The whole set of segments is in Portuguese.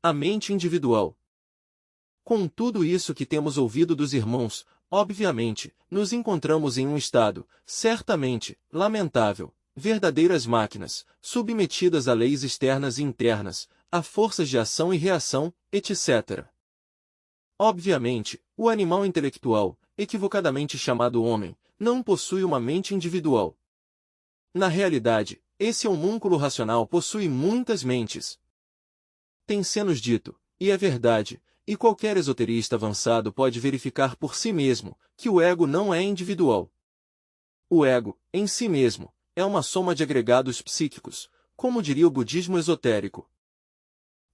A mente individual. Com tudo isso que temos ouvido dos irmãos, obviamente, nos encontramos em um estado, certamente, lamentável, verdadeiras máquinas, submetidas a leis externas e internas, a forças de ação e reação, etc. Obviamente, o animal intelectual, equivocadamente chamado homem, não possui uma mente individual. Na realidade, esse homúnculo racional possui muitas mentes. Tem-se-nos dito, e é verdade, e qualquer esoterista avançado pode verificar por si mesmo, que o ego não é individual. O ego, em si mesmo, é uma soma de agregados psíquicos, como diria o budismo esotérico.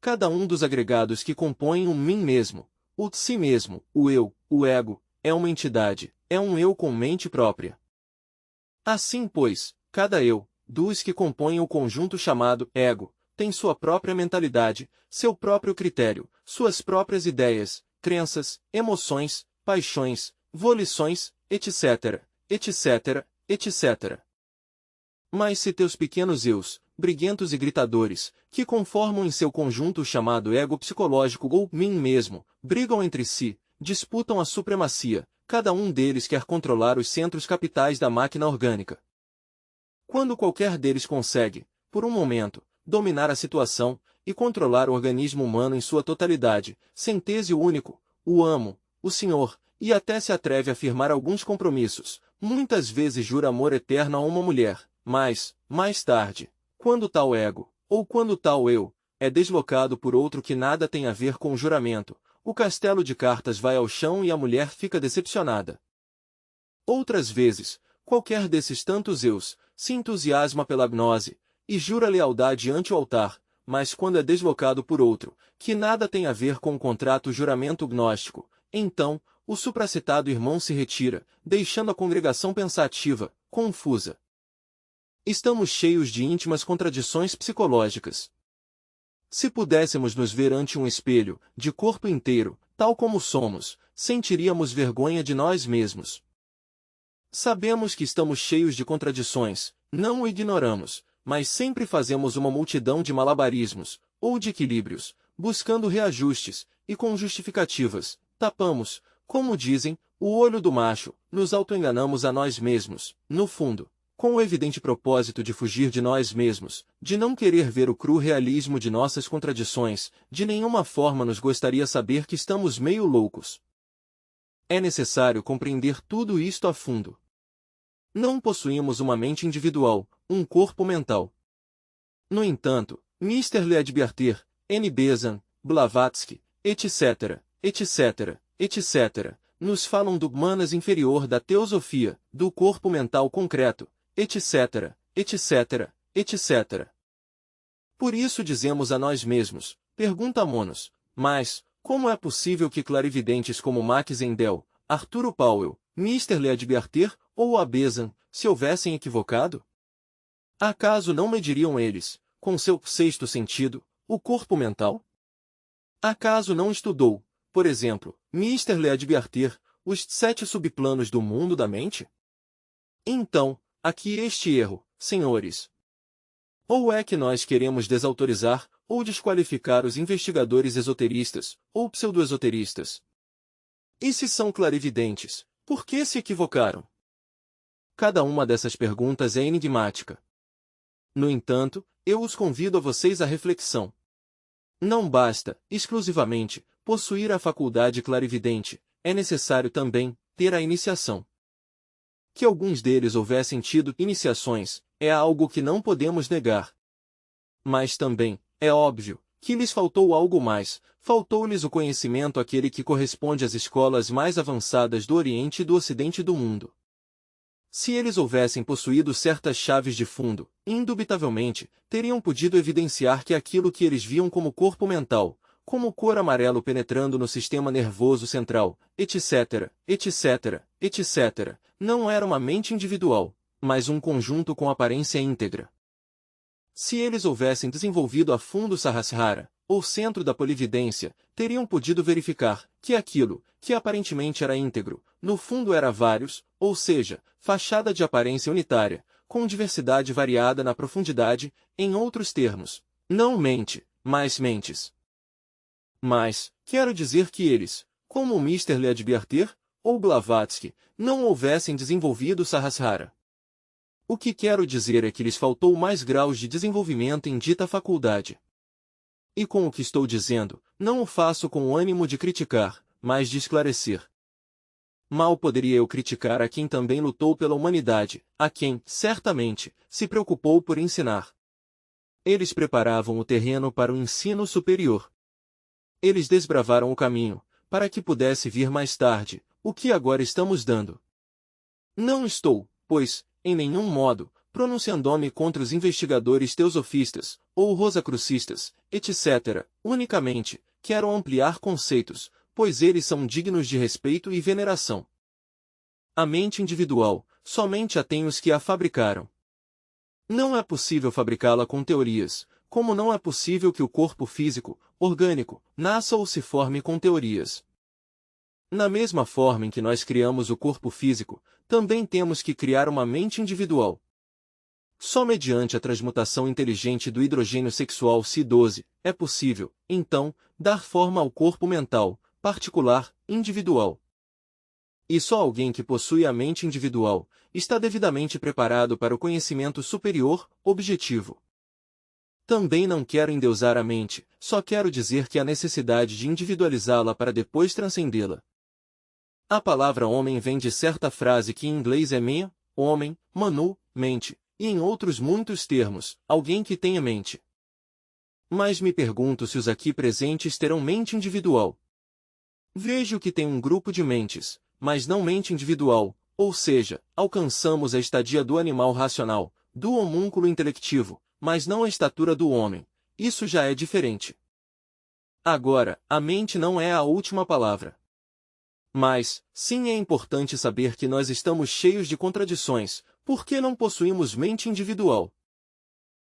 Cada um dos agregados que compõem o mim mesmo, o si mesmo, o eu, o ego, é uma entidade, é um eu com mente própria. Assim, pois, cada eu, dos que compõem o conjunto chamado ego, tem sua própria mentalidade, seu próprio critério, suas próprias ideias, crenças, emoções, paixões, volições, etc., etc., etc. Mas se teus pequenos eus, briguentos e gritadores, que conformam em seu conjunto chamado ego psicológico ou mim mesmo, brigam entre si, disputam a supremacia, cada um deles quer controlar os centros capitais da máquina orgânica. Quando qualquer deles consegue, por um momento, dominar a situação e controlar o organismo humano em sua totalidade, centésio único, o amo, o senhor, e até se atreve a firmar alguns compromissos, muitas vezes jura amor eterno a uma mulher, mas, mais tarde, quando tal ego, ou quando tal eu, é deslocado por outro que nada tem a ver com o juramento, o castelo de cartas vai ao chão e a mulher fica decepcionada. Outras vezes, qualquer desses tantos eus, se entusiasma pela gnose, e jura lealdade ante o altar, mas quando é deslocado por outro, que nada tem a ver com o contrato juramento gnóstico, então, o supracitado irmão se retira, deixando a congregação pensativa, confusa. Estamos cheios de íntimas contradições psicológicas. Se pudéssemos nos ver ante um espelho, de corpo inteiro, tal como somos, sentiríamos vergonha de nós mesmos. Sabemos que estamos cheios de contradições, não o ignoramos, mas sempre fazemos uma multidão de malabarismos, ou de equilíbrios, buscando reajustes, e com justificativas, tapamos, como dizem, o olho do macho, nos autoenganamos a nós mesmos, no fundo, com o evidente propósito de fugir de nós mesmos, de não querer ver o cru realismo de nossas contradições, de nenhuma forma nos gostaria saber que estamos meio loucos. É necessário compreender tudo isto a fundo. Não possuímos uma mente individual, um corpo mental. No entanto, Mr. Leadbeater, N. Bezan, Blavatsky, etc., etc., etc., nos falam do manas inferior da teosofia, do corpo mental concreto, etc., etc., etc. Por isso dizemos a nós mesmos, perguntamo-nos, mas, como é possível que clarividentes como Max Endel, Arturo Powell, Mr. Leadbeater ou a Bezan, se houvessem equivocado? Acaso não mediriam eles, com seu sexto sentido, o corpo mental? Acaso não estudou, por exemplo, Mr. Leadbeater, os 7 subplanos do mundo da mente? Então, aqui este erro, senhores. Ou é que nós queremos desautorizar, ou desqualificar os investigadores esoteristas, ou pseudoesoteristas? E se são clarividentes, por que se equivocaram? Cada uma dessas perguntas é enigmática. No entanto, eu os convido a vocês à reflexão. Não basta, exclusivamente, possuir a faculdade clarividente, é necessário também ter a iniciação. Que alguns deles houvessem tido iniciações, é algo que não podemos negar. Mas também, é óbvio, que lhes faltou algo mais, faltou-lhes o conhecimento aquele que corresponde às escolas mais avançadas do Oriente e do Ocidente do mundo. Se eles houvessem possuído certas chaves de fundo, indubitavelmente, teriam podido evidenciar que aquilo que eles viam como corpo mental, como cor amarelo penetrando no sistema nervoso central, etc., etc., etc., não era uma mente individual, mas um conjunto com aparência íntegra. Se eles houvessem desenvolvido a fundo Sahasrara, ou centro da polividência, teriam podido verificar que aquilo, que aparentemente era íntegro, no fundo era vários, ou seja, fachada de aparência unitária, com diversidade variada na profundidade, em outros termos, não mente, mas mentes. Mas, quero dizer que eles, como o Mr. Leadbeater, ou Blavatsky, não houvessem desenvolvido Sahasrara. O que quero dizer é que lhes faltou mais graus de desenvolvimento em dita faculdade. E com o que estou dizendo, não o faço com o ânimo de criticar, mas de esclarecer. Mal poderia eu criticar a quem também lutou pela humanidade, a quem, certamente, se preocupou por ensinar. Eles preparavam o terreno para o ensino superior. Eles desbravaram o caminho, para que pudesse vir mais tarde, o que agora estamos dando. Não estou, pois, em nenhum modo, pronunciando-me contra os investigadores teosofistas, ou rosacrucistas, etc., unicamente, quero ampliar conceitos, pois eles são dignos de respeito e veneração. A mente individual, somente a tem os que a fabricaram. Não é possível fabricá-la com teorias, como não é possível que o corpo físico, orgânico, nasça ou se forme com teorias. Na mesma forma em que nós criamos o corpo físico, também temos que criar uma mente individual. Só mediante a transmutação inteligente do hidrogênio sexual Si12, é possível, então, dar forma ao corpo mental, particular, individual. E só alguém que possui a mente individual, está devidamente preparado para o conhecimento superior, objetivo. Também não quero endeusar a mente, só quero dizer que há necessidade de individualizá-la para depois transcendê-la. A palavra homem vem de certa frase que em inglês é man, homem, manu, mente, e em outros muitos termos, alguém que tenha mente. Mas me pergunto se os aqui presentes terão mente individual. Vejo que tem um grupo de mentes, mas não mente individual, ou seja, alcançamos a estadia do animal racional, do homúnculo intelectivo, mas não a estatura do homem. Isso já é diferente. Agora, a mente não é a última palavra. Mas, sim, é importante saber que nós estamos cheios de contradições, porque não possuímos mente individual.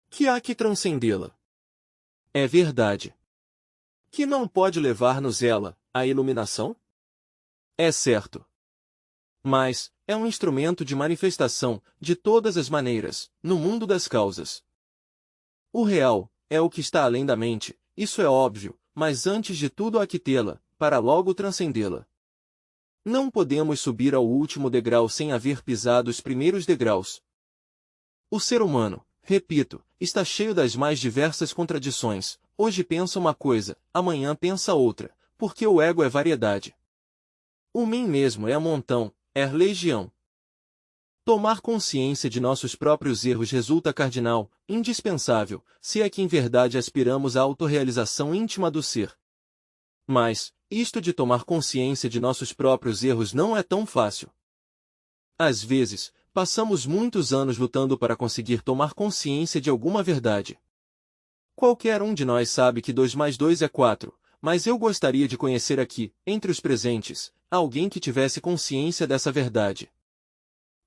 Que há que transcendê-la. É verdade. Que não pode levar-nos ela, à iluminação? É certo. Mas, é um instrumento de manifestação, de todas as maneiras, no mundo das causas. O real, é o que está além da mente, isso é óbvio, mas antes de tudo há que tê-la, para logo transcendê-la. Não podemos subir ao último degrau sem haver pisado os primeiros degraus. O ser humano, repito, está cheio das mais diversas contradições. Hoje pensa uma coisa, amanhã pensa outra, porque o ego é variedade. O mim mesmo é montão, é legião. Tomar consciência de nossos próprios erros resulta cardinal, indispensável, se é que em verdade aspiramos à autorrealização íntima do ser. Mas, isto de tomar consciência de nossos próprios erros não é tão fácil. Às vezes, passamos muitos anos lutando para conseguir tomar consciência de alguma verdade. Qualquer um de nós sabe que 2 mais 2 é 4, mas eu gostaria de conhecer aqui, entre os presentes, alguém que tivesse consciência dessa verdade.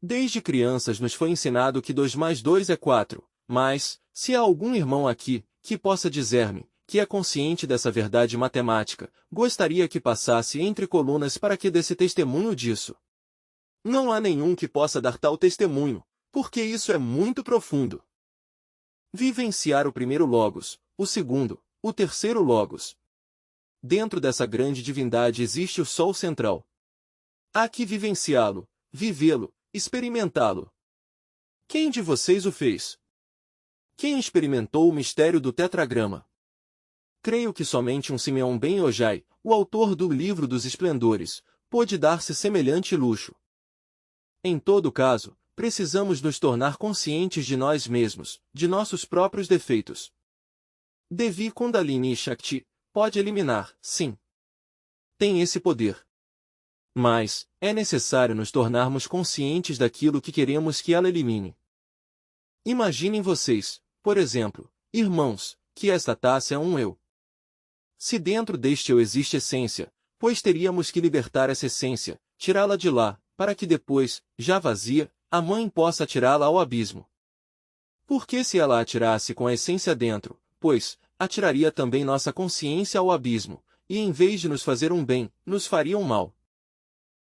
Desde crianças nos foi ensinado que 2 mais 2 é 4, mas, se há algum irmão aqui, que possa dizer-me, que é consciente dessa verdade matemática, gostaria que passasse entre colunas para que desse testemunho disso. Não há nenhum que possa dar tal testemunho, porque isso é muito profundo. Vivenciar o primeiro logos, o segundo, o terceiro logos. Dentro dessa grande divindade existe o Sol central. Há que vivenciá-lo, vivê-lo, experimentá-lo. Quem de vocês o fez? Quem experimentou o mistério do tetragrama? Creio que somente um Simeon Ben Ojai, o autor do Livro dos Esplendores, pôde dar-se semelhante luxo. Em todo caso, precisamos nos tornar conscientes de nós mesmos, de nossos próprios defeitos. Devi Kundalini Shakti pode eliminar, sim. Tem esse poder. Mas, é necessário nos tornarmos conscientes daquilo que queremos que ela elimine. Imaginem vocês, por exemplo, irmãos, que esta taça é um eu. Se dentro deste eu existe essência, pois teríamos que libertar essa essência, tirá-la de lá, para que depois, já vazia, a mãe possa atirá-la ao abismo. Porque se ela a atirasse com a essência dentro, pois, atiraria também nossa consciência ao abismo, e em vez de nos fazer um bem, nos faria um mal.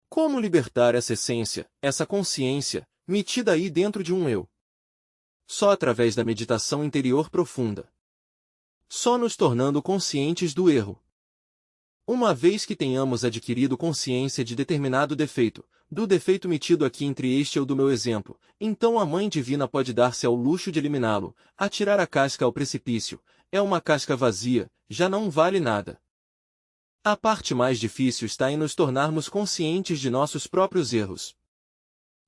Como libertar essa essência, essa consciência, metida aí dentro de um eu? Só através da meditação interior profunda. Só nos tornando conscientes do erro. Uma vez que tenhamos adquirido consciência de determinado defeito, do defeito metido aqui entre este ou do meu exemplo, então a Mãe Divina pode dar-se ao luxo de eliminá-lo, atirar a casca ao precipício. É uma casca vazia, já não vale nada. A parte mais difícil está em nos tornarmos conscientes de nossos próprios erros.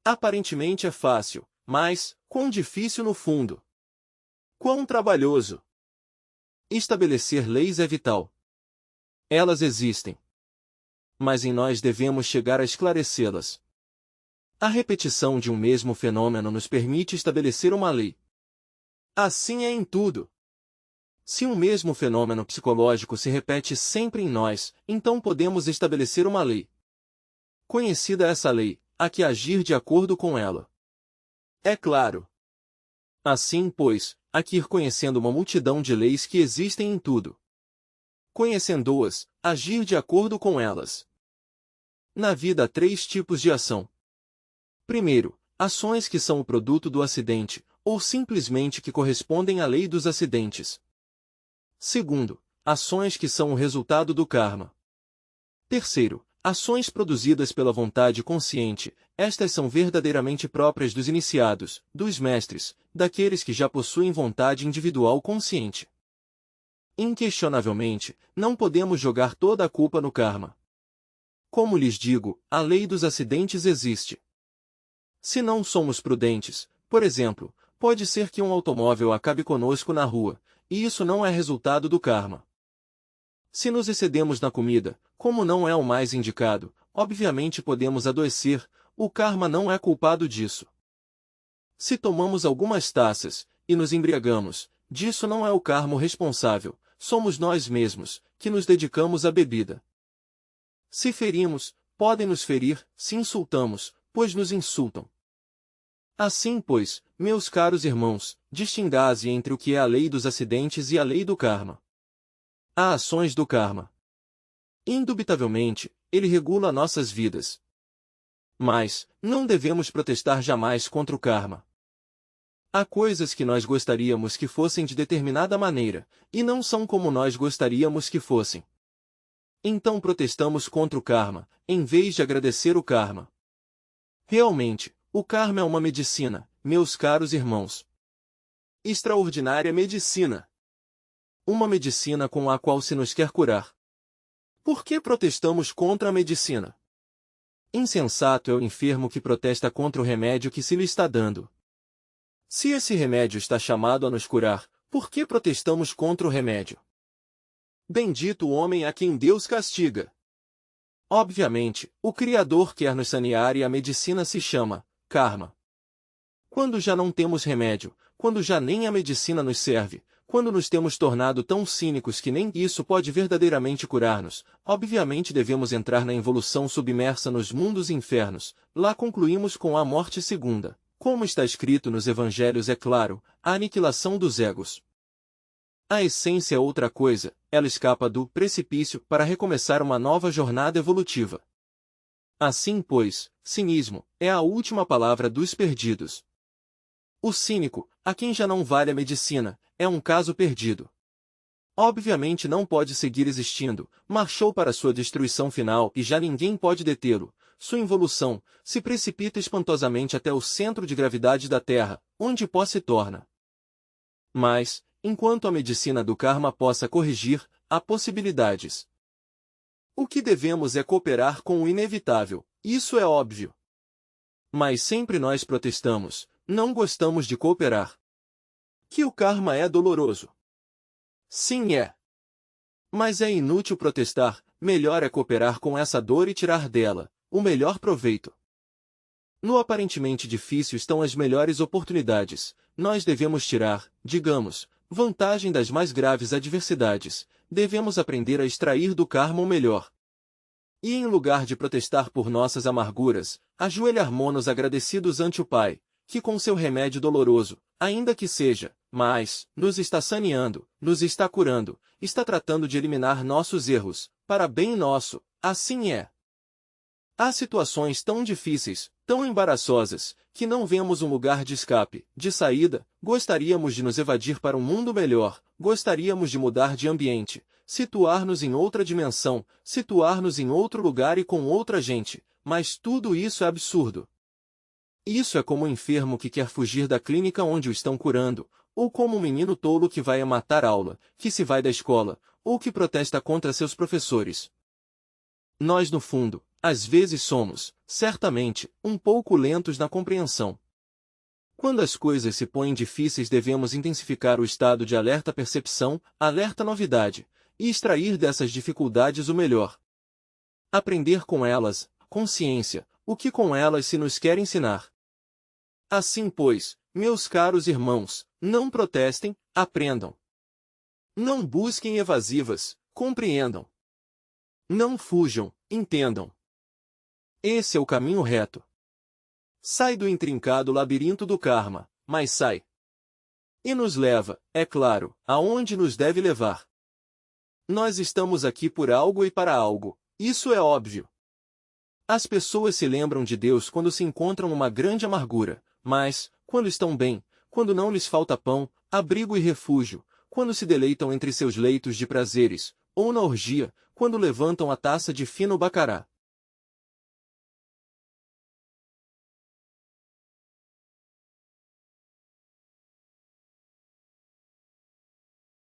Aparentemente é fácil, mas quão difícil no fundo! Quão trabalhoso! Estabelecer leis é vital. Elas existem. Mas em nós devemos chegar a esclarecê-las. A repetição de um mesmo fenômeno nos permite estabelecer uma lei. Assim é em tudo. Se um mesmo fenômeno psicológico se repete sempre em nós, então podemos estabelecer uma lei. Conhecida essa lei, há que agir de acordo com ela. É claro. Assim, pois, há que ir conhecendo uma multidão de leis que existem em tudo. Conhecendo-as, agir de acordo com elas. Na vida há 3 tipos de ação. Primeiro, ações que são o produto do acidente, ou simplesmente que correspondem à lei dos acidentes. Segundo, ações que são o resultado do karma. Terceiro, ações produzidas pela vontade consciente. Estas são verdadeiramente próprias dos iniciados, dos mestres, daqueles que já possuem vontade individual consciente. Inquestionavelmente, não podemos jogar toda a culpa no karma. Como lhes digo, a lei dos acidentes existe. Se não somos prudentes, por exemplo, pode ser que um automóvel acabe conosco na rua, e isso não é resultado do karma. Se nos excedemos na comida, como não é o mais indicado, obviamente podemos adoecer, o karma não é culpado disso. Se tomamos algumas taças, e nos embriagamos, disso não é o karma responsável, somos nós mesmos, que nos dedicamos à bebida. Se ferimos, podem nos ferir, se insultamos, pois nos insultam. Assim, pois, meus caros irmãos, distingais entre o que é a lei dos acidentes e a lei do karma. Há ações do karma. Indubitavelmente, ele regula nossas vidas. Mas, não devemos protestar jamais contra o karma. Há coisas que nós gostaríamos que fossem de determinada maneira, e não são como nós gostaríamos que fossem. Então protestamos contra o karma, em vez de agradecer o karma. Realmente, o karma é uma medicina, meus caros irmãos. Extraordinária medicina. Uma medicina com a qual se nos quer curar. Por que protestamos contra a medicina? Insensato é o enfermo que protesta contra o remédio que se lhe está dando. Se esse remédio está chamado a nos curar, por que protestamos contra o remédio? Bendito o homem a quem Deus castiga. Obviamente, o Criador quer nos sanear e a medicina se chama karma. Quando já não temos remédio, quando já nem a medicina nos serve, quando nos temos tornado tão cínicos que nem isso pode verdadeiramente curar-nos, obviamente devemos entrar na evolução submersa nos mundos infernos. Lá concluímos com a morte segunda. Como está escrito nos evangelhos, é claro, a aniquilação dos egos. A essência é outra coisa, ela escapa do precipício para recomeçar uma nova jornada evolutiva. Assim, pois, cinismo é a última palavra dos perdidos. O cínico, a quem já não vale a medicina, é um caso perdido. Obviamente não pode seguir existindo, marchou para sua destruição final e já ninguém pode detê-lo. Sua involução se precipita espantosamente até o centro de gravidade da Terra, onde pó se torna. Mas, enquanto a medicina do karma possa corrigir, há possibilidades. O que devemos é cooperar com o inevitável, isso é óbvio. Mas sempre nós protestamos, não gostamos de cooperar. Que o karma é doloroso. Sim, é. Mas é inútil protestar, melhor é cooperar com essa dor e tirar dela o melhor proveito. No aparentemente difícil estão as melhores oportunidades. Nós devemos tirar, digamos, vantagem das mais graves adversidades. Devemos aprender a extrair do karma o melhor. E em lugar de protestar por nossas amarguras, ajoelhar-mos agradecidos ante o Pai, que com seu remédio doloroso, ainda que seja, mas, nos está saneando, nos está curando, está tratando de eliminar nossos erros, para bem nosso, assim é. Há situações tão difíceis, tão embaraçosas, que não vemos um lugar de escape, de saída, gostaríamos de nos evadir para um mundo melhor, gostaríamos de mudar de ambiente, situar-nos em outra dimensão, situar-nos em outro lugar e com outra gente, mas tudo isso é absurdo. Isso é como um enfermo que quer fugir da clínica onde o estão curando, ou como um menino tolo que vai matar aula, que se vai da escola, ou que protesta contra seus professores. Nós, no fundo, às vezes somos, certamente, um pouco lentos na compreensão. Quando as coisas se põem difíceis, devemos intensificar o estado de alerta percepção, alerta novidade, e extrair dessas dificuldades o melhor. Aprender com elas, consciência, o que com elas se nos quer ensinar. Assim, pois, meus caros irmãos, não protestem, aprendam. Não busquem evasivas, compreendam. Não fujam, entendam. Esse é o caminho reto. Sai do intrincado labirinto do karma, mas sai. E nos leva, é claro, aonde nos deve levar. Nós estamos aqui por algo e para algo, isso é óbvio. As pessoas se lembram de Deus quando se encontram uma grande amargura, mas, quando estão bem, quando não lhes falta pão, abrigo e refúgio, quando se deleitam entre seus leitos de prazeres, ou na orgia, quando levantam a taça de fino bacará.